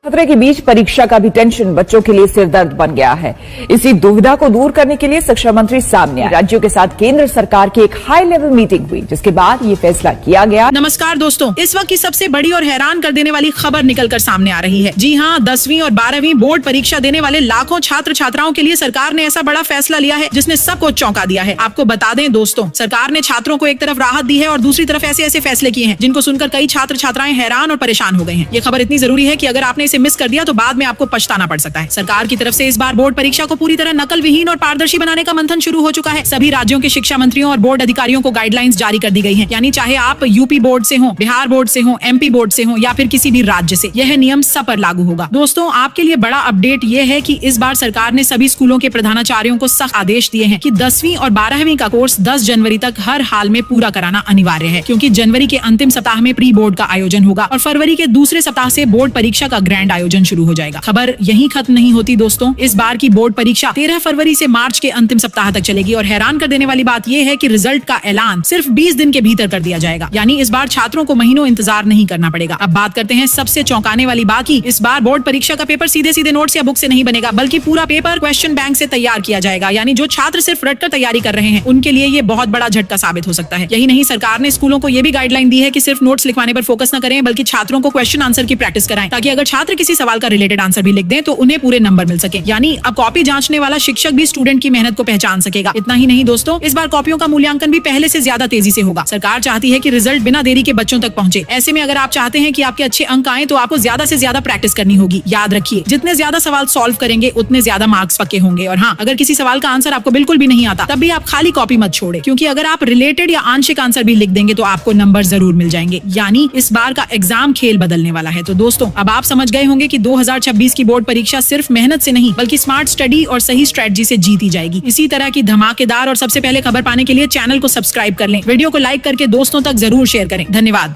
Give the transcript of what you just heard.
खतरे के बीच परीक्षा का भी टेंशन बच्चों के लिए सिरदर्द बन गया है। इसी दुविधा को दूर करने के लिए शिक्षा मंत्री सामने आए। राज्यों के साथ केंद्र सरकार की एक हाई लेवल मीटिंग हुई, जिसके बाद ये फैसला किया गया। नमस्कार दोस्तों, इस वक्त की सबसे बड़ी और हैरान कर देने वाली खबर निकलकर सामने आ रही है। जी हाँ, 10वीं और 12वीं बोर्ड परीक्षा देने वाले लाखों छात्र छात्राओं के लिए सरकार ने ऐसा बड़ा फैसला लिया है जिसने सबको चौंका दिया है। आपको बता दें दोस्तों, सरकार ने छात्रों को एक तरफ राहत दी है और दूसरी तरफ ऐसे ऐसे फैसले किए हैं जिनको सुनकर कई छात्र छात्राएं हैरान और परेशान हो गए हैं। ये खबर इतनी जरूरी है कि अगर आपने इसे मिस कर दिया तो बाद में आपको पछताना पड़ सकता है। सरकार की तरफ से इस बार बोर्ड परीक्षा को पूरी तरह नकल विहीन और पारदर्शी बनाने का मंथन शुरू हो चुका है। सभी राज्यों के शिक्षा मंत्रियों और बोर्ड अधिकारियों को गाइडलाइंस जारी कर दी गई हैं। यानी चाहे आप यूपी बोर्ड से हो, बिहार बोर्ड से हो, एमपी बोर्ड से हो या फिर किसी भी राज्य से, यह नियम सब पर लागू होगा। दोस्तों, आपके लिए बड़ा अपडेट यह है कि इस बार सरकार ने सभी स्कूलों के प्रधानाचार्यों को सख्त आदेश दिए हैं कि 10वीं और 12वीं का कोर्स 10 जनवरी तक हर हाल में पूरा कराना अनिवार्य है, क्योंकि जनवरी के अंतिम सप्ताह में प्री बोर्ड का आयोजन होगा और फरवरी के दूसरे सप्ताह से बोर्ड परीक्षा का ग्रैंड आयोजन शुरू हो जाएगा। खबर यहीं खत्म नहीं होती दोस्तों, इस बार की बोर्ड परीक्षा 13 फरवरी से मार्च के अंतिम सप्ताह तक चलेगी और हैरान कर देने वाली बात यह है कि रिजल्ट का ऐलान सिर्फ 20 दिन के भीतर कर दिया जाएगा। यानी इस बार छात्रों को महीनों इंतजार नहीं करना पड़ेगा। अब बात करते हैं सबसे चौंकाने वाली बात की। इस बार बोर्ड परीक्षा का पेपर सीधे सीधे नोट्स या बुक से नहीं बनेगा, बल्कि पूरा पेपर क्वेश्चन बैंक से तैयार किया जाएगा। यानी जो छात्र सिर्फ रटकर तैयारी कर रहे हैं उनके लिए ये बहुत बड़ा झटका साबित हो सकता है। यही नहीं, सरकार ने स्कूलों को ये भी गाइडलाइन दी है कि सिर्फ नोट्स लिखवाने पर फोकस न करें, बल्कि छात्रों को क्वेश्चन आंसर की प्रैक्टिस कराएं, ताकि अगर छात्र किसी सवाल का रिलेटेड आंसर भी लिख दें तो उन्हें पूरे नंबर मिल सके। यानी अब कॉपी जांचने वाला शिक्षक भी स्टूडेंट की मेहनत को पहचान सकेगा। इतना ही नहीं दोस्तों, इस बार कॉपियों का मूल्यांकन भी पहले से ज्यादा तेजी से होगा। सरकार चाहती है कि रिजल्ट बिना देरी के बच्चों तक पहुंचे। ऐसे में अगर आप चाहते हैं कि आपके अच्छे अंक आए तो आपको ज्यादा से ज्यादा प्रैक्टिस करनी होगी। याद रखिए, जितने ज्यादा सवाल सॉल्व करेंगे उतने ज्यादा मार्क्स पक्के होंगे। और हाँ, अगर किसी सवाल का आंसर आपको बिल्कुल भी नहीं आता, तब भी आप खाली कॉपी मत छोड़े, क्योंकि अगर आप रिलेटेड या आंशिक आंसर भी लिख देंगे तो आपको नंबर जरूर मिल जाएंगे। यानी इस बार का एग्जाम खेल बदलने वाला है। तो दोस्तों, अब आप समझ गए होंगे कि 2026 की बोर्ड परीक्षा सिर्फ मेहनत से नहीं बल्कि स्मार्ट स्टडी और सही स्ट्रेटजी से जीती जाएगी। इसी तरह की धमाकेदार और सबसे पहले खबर पाने के लिए चैनल को सब्सक्राइब कर लें, वीडियो को लाइक करके दोस्तों तक जरूर शेयर करें। धन्यवाद।